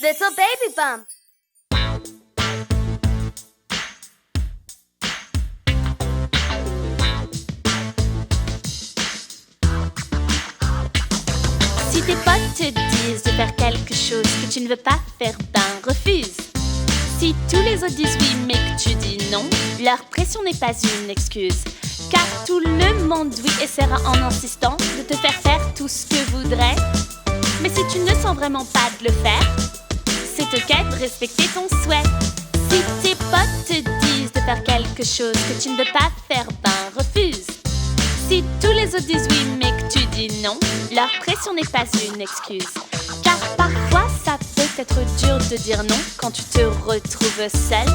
Little baby bump. Si tes potes te disent de faire quelque chose que tu ne veux pas faire, ben refuse. Si tous les autres disent oui mais que tu dis non, leur pression n'est pas une excuse. Car tout le monde oui essaiera en insistant de te faire tout ce que voudrait. Mais si tu ne sens vraiment pas de le faire, c'est ok de respecter ton souhait. Si tes potes te disent de faire quelque chose que tu ne veux pas faire, ben refuse. Si tous les autres disent oui mais que tu dis non, leur pression n'est pas une excuse. Car parfois ça peut être dur de dire non quand tu te retrouves seul.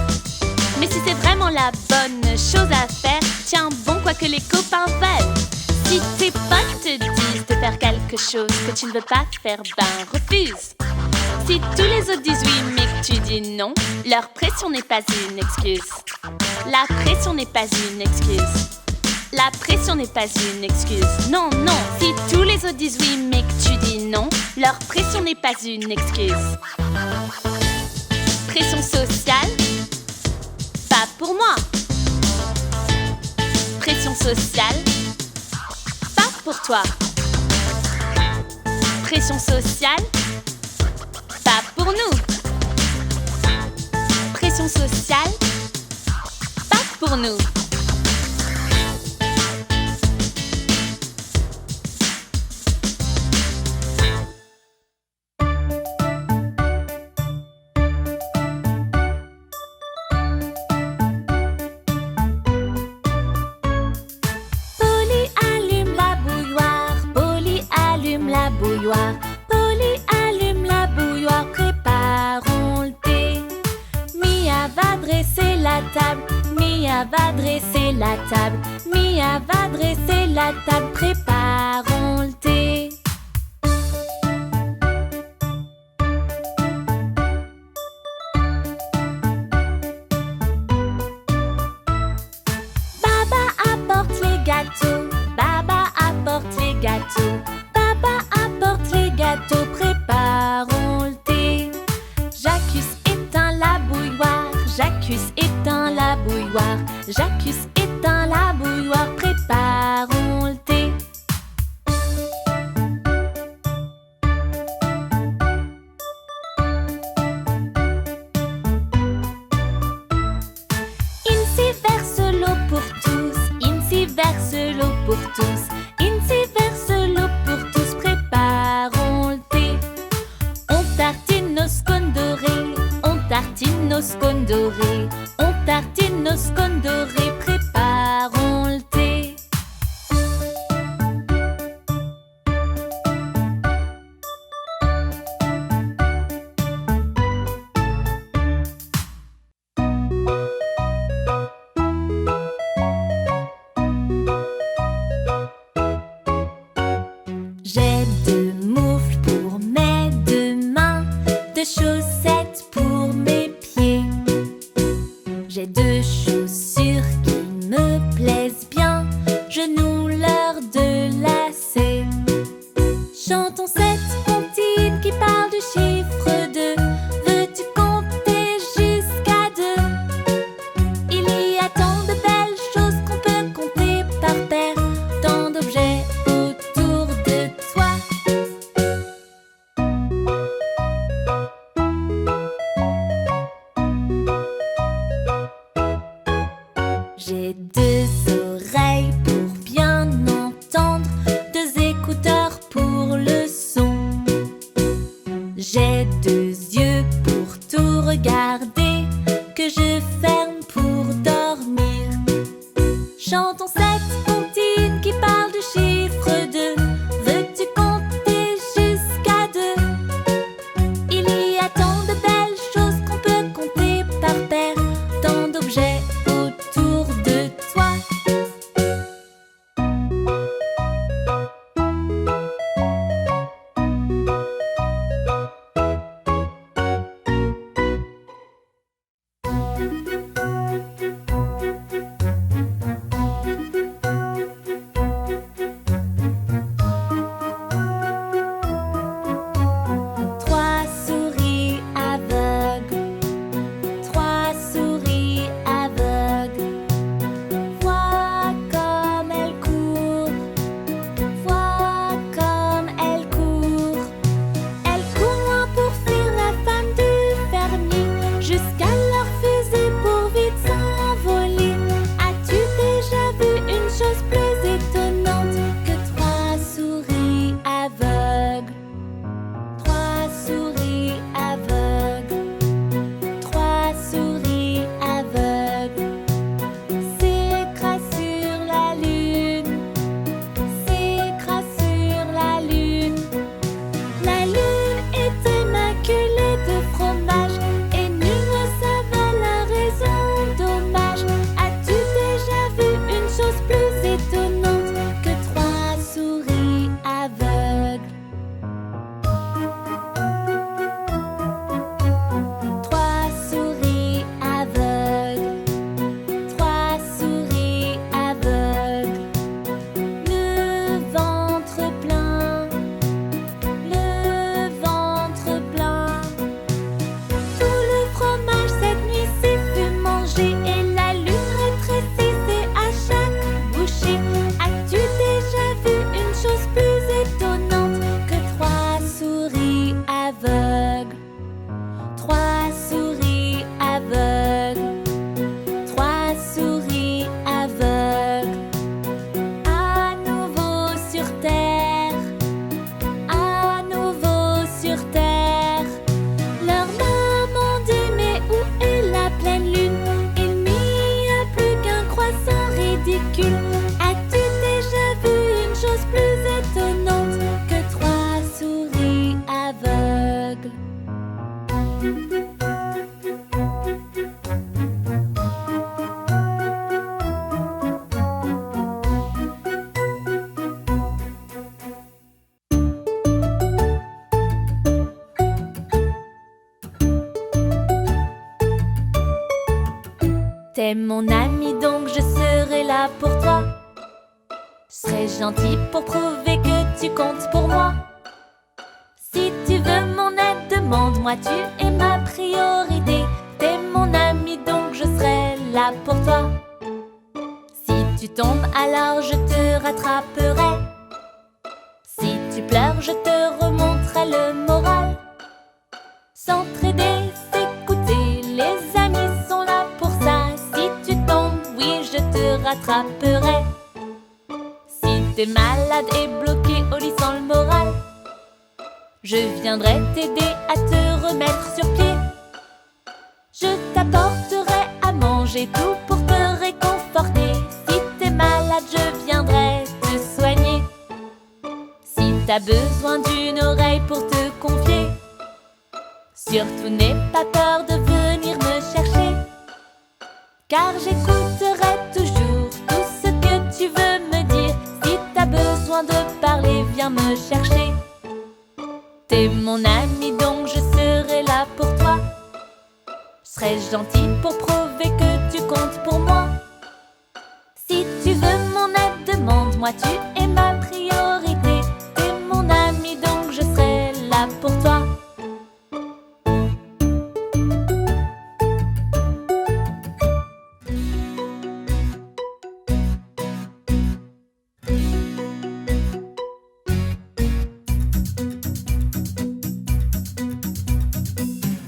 Mais si c'est vraiment la bonne chose à faire, tiens bon quoi que les copains veulent. Si tes potes te disent de faire quelque chose que tu ne veux pas faire, ben refuse. Si tous les autres disent oui mais que tu dis non, leur pression n'est pas une excuse. La pression n'est pas une excuse. La pression n'est pas une excuse. Non, non. Si tous les autres disent oui mais que tu dis non, leur pression n'est pas une excuse. Pression sociale, pas pour moi. Pression sociale, pas pour toi. Pression sociale, pas pour nous. Pression sociale, pas pour nous. Polly allume la bouilloire, préparons le thé. Mia va dresser la table, Mia va dresser la table, Mia va dresser la table, préparons le thé. Baba apporte les gâteaux, Baba apporte les gâteaux. Préparons le thé. J'accuse éteint la bouilloire, j'accuse éteint la bouilloire, j'accuse éteint la bouilloire, préparons le thé. Incy verse l'eau pour tous, Incy verse l'eau pour tous, Incy verse l'eau pour tous, préparons le thé. On tartine nos scones dorés, on tartine nos scones dorés, on tartine nos scones dorés, préparons le thé. J'ai deux moufles pour mes deux mains, deux chaussettes pour mes pieds. J'ai deux chaussures qui me plaisent bien, je noue leur deux lacets. Chantons cette comptine qui parle du chiffre 2. Veux-tu compter jusqu'à 2? Il y a tant de belles choses qu'on peut compter par paire, tant d'objets autour de toi. J'ai deux oreilles pour bien entendre, deux écouteurs pour le son. J'ai deux yeux pour tout regarder, que je ferme pour dormir. Chantons cette comptine qui parle du chiffre 2. Veux-tu compter jusqu'à 2? Il y a tant de belles choses qu'on peut compter par paire, tant d'objets autour de toi. T'es mon ami donc je serai là pour toi. Je serai gentil pour prouver que tu comptes pour moi. Si tu veux mon aide, demande-moi, tu es ma priorité. T'es mon ami donc je serai là pour toi. Si tu tombes alors je te rattraperai. Si tu pleures je te remonterai le moral. S'entraider, s'écouter, les amis sont là pour ça. Si tu tombes, oui je te rattraperai. Si t'es malade et bloqué au lit sans le moral, je viendrai t'aider à te remettre sur pied. Je t'apporterai à manger, tout pour te réconforter. Si t'es malade, je viendrai te soigner. Si t'as besoin d'une oreille pour te confier, surtout n'aie pas peur de venir me chercher. Car j'écouterai toujours tout ce que tu veux me dire. Si t'as besoin de parler, viens me chercher. T'es mon ami donc je serai là pour toi. Je serai gentil pour prouver que tu comptes pour moi. Si tu veux mon aide, demande-moi, tu es ma priorité. T'es mon ami donc je serai là pour toi.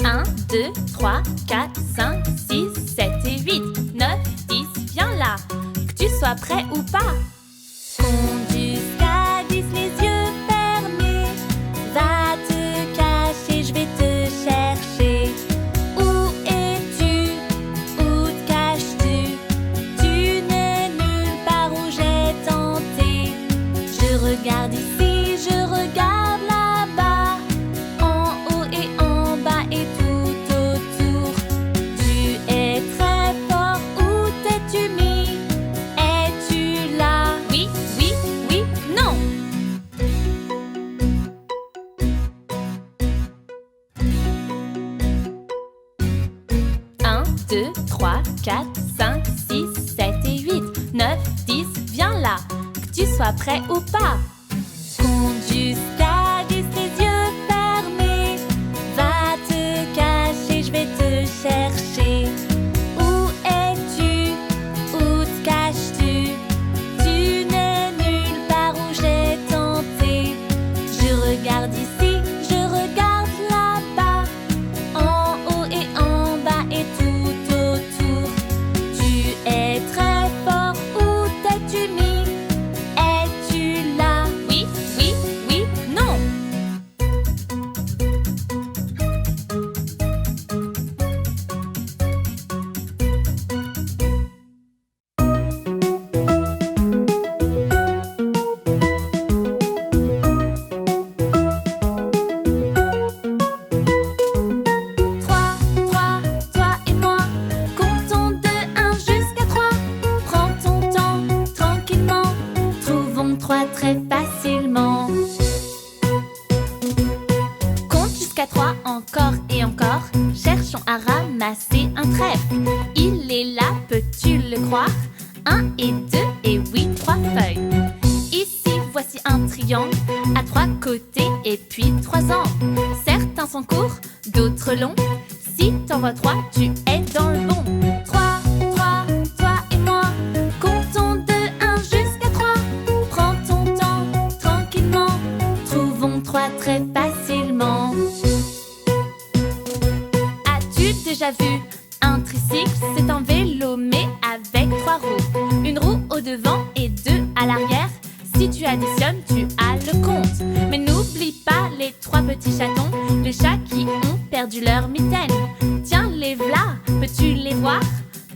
Un, 2, 3, 4, 5, 6, 7 et 8, 9, 10, viens là, que tu sois prêt ou pas. Compte jusqu'à 10 les yeux fermés. Va te cacher, je vais te chercher. Où es-tu? Où te caches-tu? Tu n'es nulle part où j'ai tenté. Je regarde ici, je regarde là-bas, en haut et en bas et tout autour. Tu es très fort, où t'es-tu mis? Es-tu là? Oui, oui, oui, non. 1, 2, 3, 4, 5, 6, 7 et 8, 9, 10, viens là, que tu sois prêt ou pas. Compte jusqu'à 10 les yeux fermés. Va te cacher, je vais te chercher. Où es-tu? Où te caches-tu? Tu n'es nulle part où j'ai tenté. Je regarde ici, je regarde là-bas, en haut et en bas et tout autour. Tu es très fort, où t'es-tu mis? Es-tu là? Oui, oui, oui, non. 3, 3, toi et moi, comptons de 1 jusqu'à 3. Prends ton temps, tranquillement, trouvons 3 très facilement. Compte jusqu'à 3 encore et encore, cherchons à ramasser un trèfle. Il est là, peux-tu le croire? 1 et 2 et oui, 3 feuilles. Ici, voici un triangle à 3 côtés et puis 3 angles. Certains sont courts, d'autres longs. Si t'en vois 3, tu es dans le bon. 3, 3, toi et moi, comptons de 1 jusqu'à 3. Prends ton temps, tranquillement, trouvons 3 très facilement. As-tu déjà vu un tricycle? C'est un vélo mais avec 3 roues. Une roue au devant et 2 à l'arrière. Si tu additionnes, tu as le compte. Mais n'oublie pas les 3 petits chatons, les chats qui ont perdu leur mitaine. Tiens, les v'là, peux-tu les voir?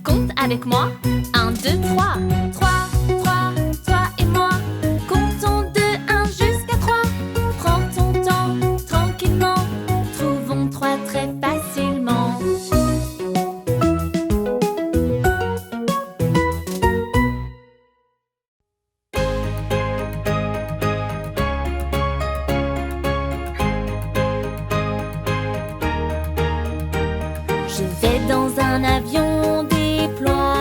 Compte avec moi, 1, 2, 3. 3, 3, toi et moi, comptons de 1 jusqu'à 3. Prends ton temps, tranquillement, trouvons 3 très facilement. Je vais dans un avion déployé.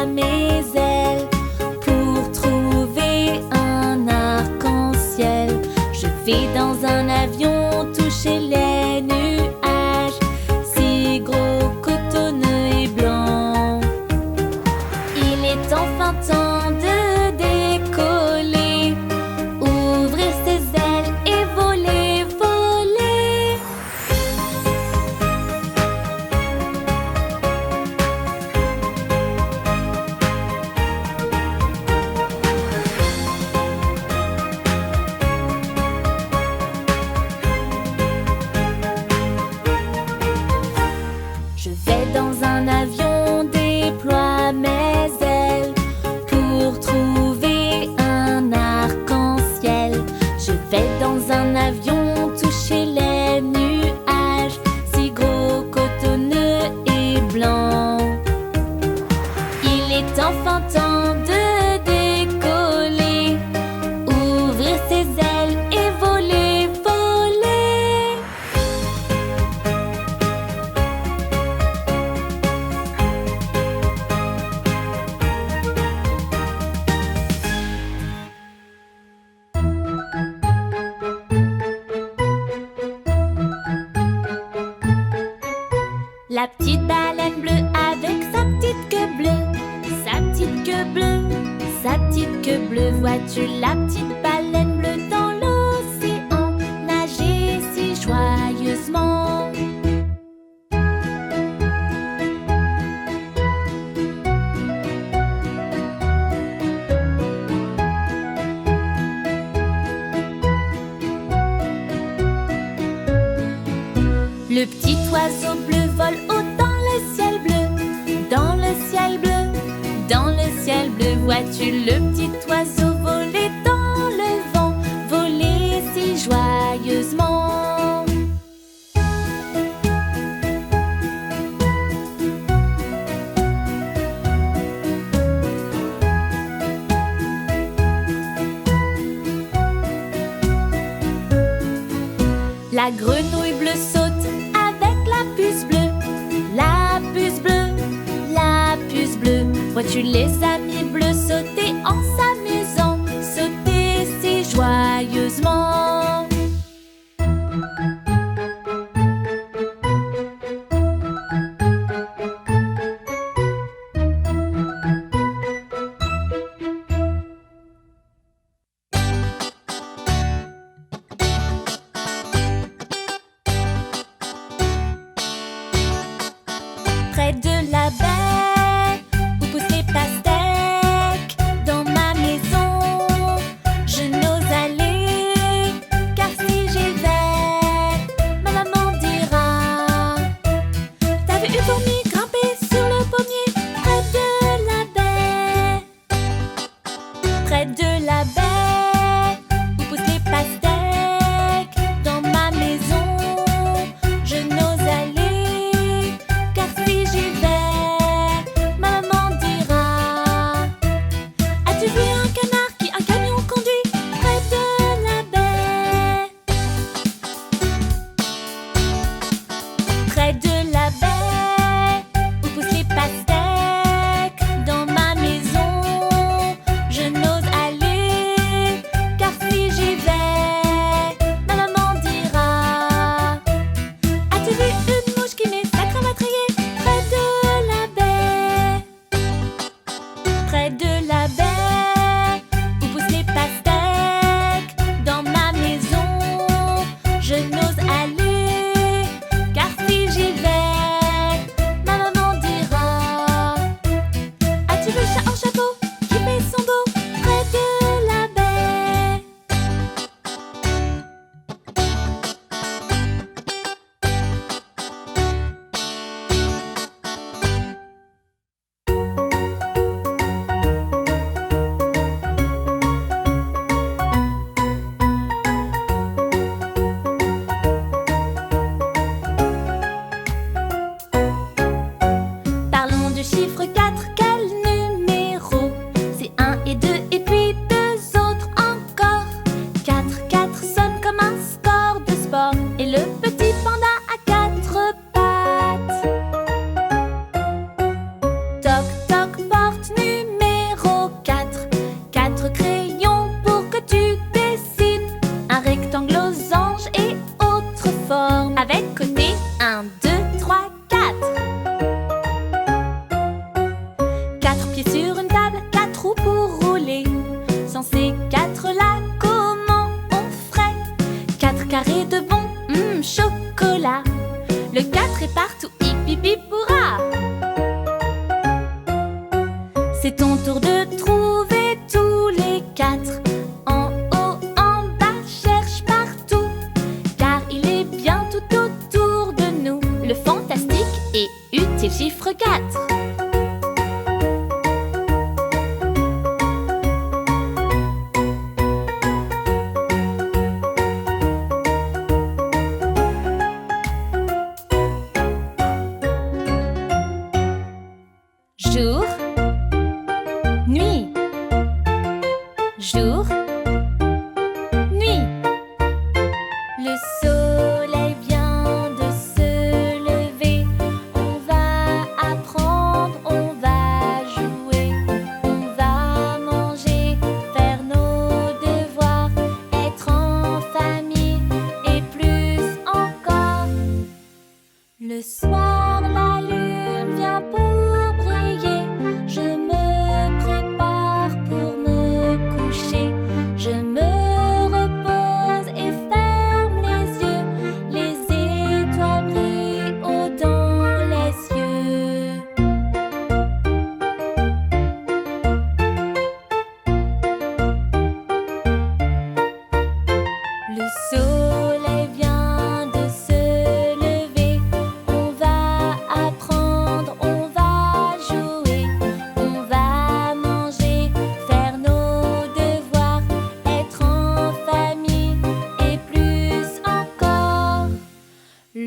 La petite baleine bleue avec sa petite queue bleue. Sa petite queue bleue, sa petite queue bleue. Vois-tu la petite baleine bleue dans l'océan nager si joyeusement? Le petit oiseau bleu vole haut dans le ciel bleu. Dans le ciel bleu, dans le ciel bleu. Vois-tu le petit oiseau voler dans le vent, voler si joyeusement? La grenouille bleue saute avec la puce bleue. La puce bleue, la puce bleue. Vois-tu les amis bleus sauter en s'amusant, sauter si joyeusement? Près de la baie où poussent les pastèques, dans ma maison, je n'ose aller, car si j'y vais, ma maman dira: t'as vu une fourmi grimper sur le pommier près de la baie? Près de la baie où poussent les pastèques, dans ma maison, je n'ose aller, car si j'y vais, ma maman dira: as-tu vu un canard qui un camion conduit près de la baie? Près de la baie où poussent les pastèques, dans ma maison, je n'ose aller, car si j'y vais, ma maman dira: as-tu vu une mouche qui met sa cravate rayée près de la baie? Près de la baie où poussent les pastèques, dans ma maison, je n'ose aller, car si j'y vais, ma maman dira: as-tu vu le chat en chapeau qui fait son beau près de la baie? Parlons du chiffre 4, quel numéro? C'est 1 et 2 et puis 2 autres encore. 4, 4 sonne comme un score de sport, et le petit panda a 4 pattes. Toc toc porte numéro 4. 4 crayons pour que tu dessines un rectangle, losange et autres formes, avec côté 1, 2, 3, 4. 4 pieds sur une table, 4 roues pour rouler. Sans ces 4 là, comment on ferait? 4 carrés de bon chocolat. Le 4 est partout, hip hip hip hurrah! C'est ton tour de trouver tous les 4. En haut, en bas, cherche partout, car il est bien tout autour de nous, le fantastique et utile chiffre 4. Jour, nuit. Jour, nuit. Le soleil vient de se lever. On va apprendre, on va jouer, on va manger, faire nos devoirs, être en famille et plus encore. Le soir, la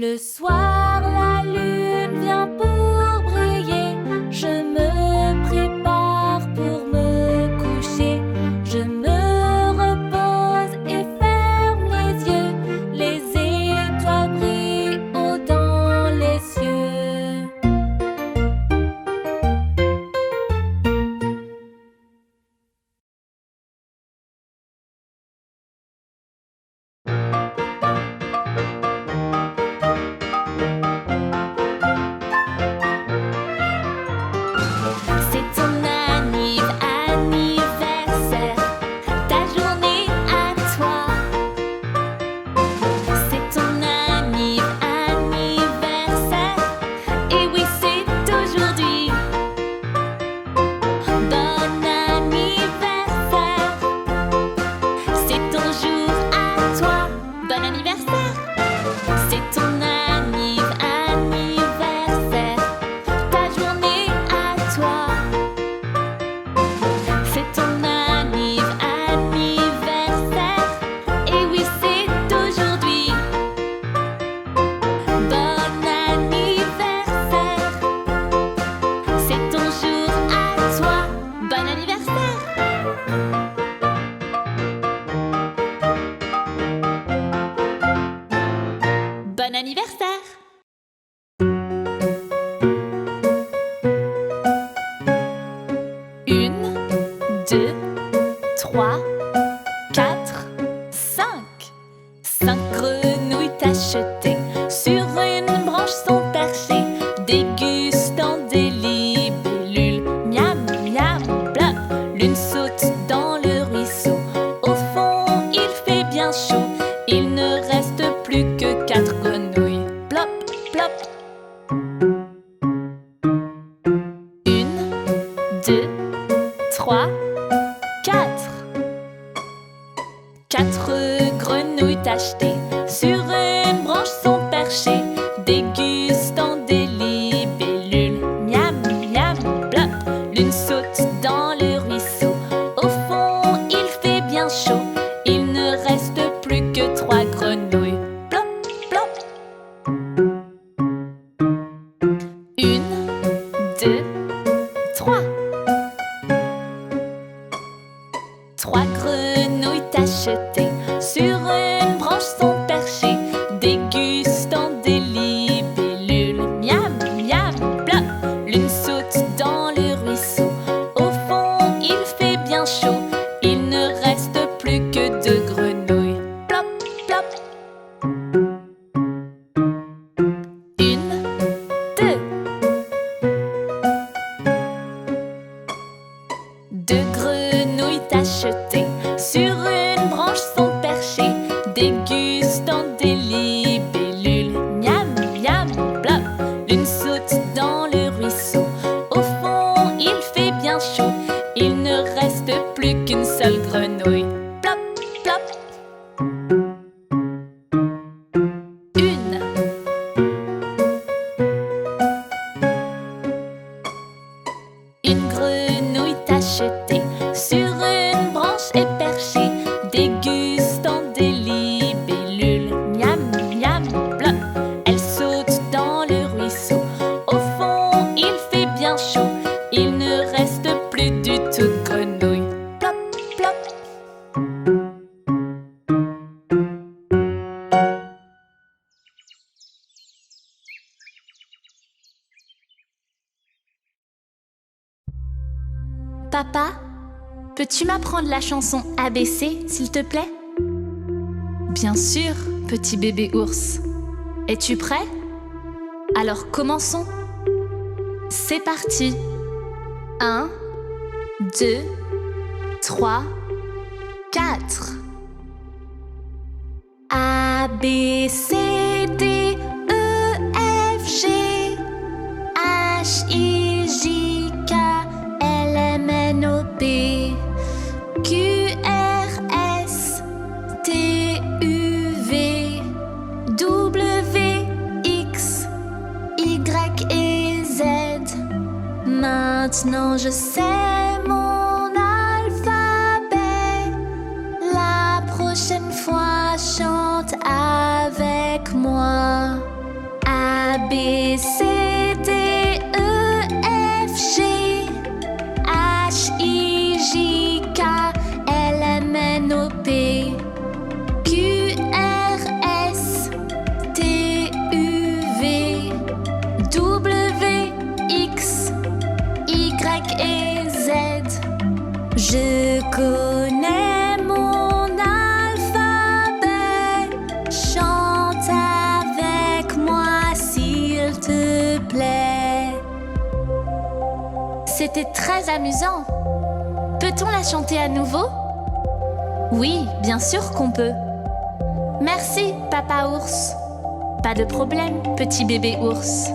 Le soir, la lune vient pour briller. Je me prépare pour me coucher. Je me repose et ferme les yeux. Les étoiles brillent haut dans les cieux. C'est ton anniversaire, ta journée à toi. C'est ton anniversaire, et oui c'est aujourd'hui. Bon anniversaire, c'est ton jour à toi. Bon anniversaire, c'est ton anniversaire, ta journée à toi. C'est ton anniversaire, et oui c'est aujourd'hui. Bon anniversaire, c'est ton jour à toi. Bon anniversaire. Bon anniversaire. Une, deux, trois, quatre, cinq. 5 grenouilles tachetées sur une branche sont perchées, dégustant des libellules. Miam, miam, blop. L'une saute dans le ruisseau. Au fond, il fait bien chaud. Il ne reste plus que 4 grenouilles. Plop, plop. Une, deux, trois, quatre. 4 grenouilles tachetées sur une branche sont perchées, dégustant des libellules. Miam, miam, blop. L'une saute dans le ruisseau. Au fond, il fait bien chaud. Il ne reste plus que 3 grenouilles. Plop, plop. Une, deux, trois. 3 grenouilles tachetées sur une branche sont perchées, dégustant des libellules. Miam, miam, blop. L'une saute dans le ruisseau. Au fond, il fait bien chaud. Il ne reste plus que 2 grenouilles. Plop, plop. Une, deux. 2 grenouilles tachetées sur une branche sont perchées, dégustant des libellules. Miam, miam, blop. L'une saute dans le ruisseau. Au fond, il fait bien chaud. Il ne reste plus qu'une seule grenouille. Plop, plop. Une. Une grenouille tachetée sur une branche est perchée, dégustant des libellules. Miam, miam, blop. Elle saute dans le ruisseau. Au fond, il fait bien chaud. Il ne reste plus du tout de grenouille. Plop, plop. Papa, peux-tu m'apprendre la chanson ABC, s'il te plaît? Bien sûr, petit bébé ours. Es-tu prêt? Alors commençons. C'est parti. 1, 2, 3, 4. A, B, C, D, E, F, G, H, I, J, K, L, M, N, O, P, Q, R, S, T, U, V, W, X, Y et Z. Maintenant je sais mon alphabet. La prochaine fois chante avec moi. connais mon alphabet. Chante avec moi s'il te plaît. C'était très amusant. Peut-on la chanter à nouveau? Oui, bien sûr qu'on peut. Merci, papa ours. Pas de problème, petit bébé ours.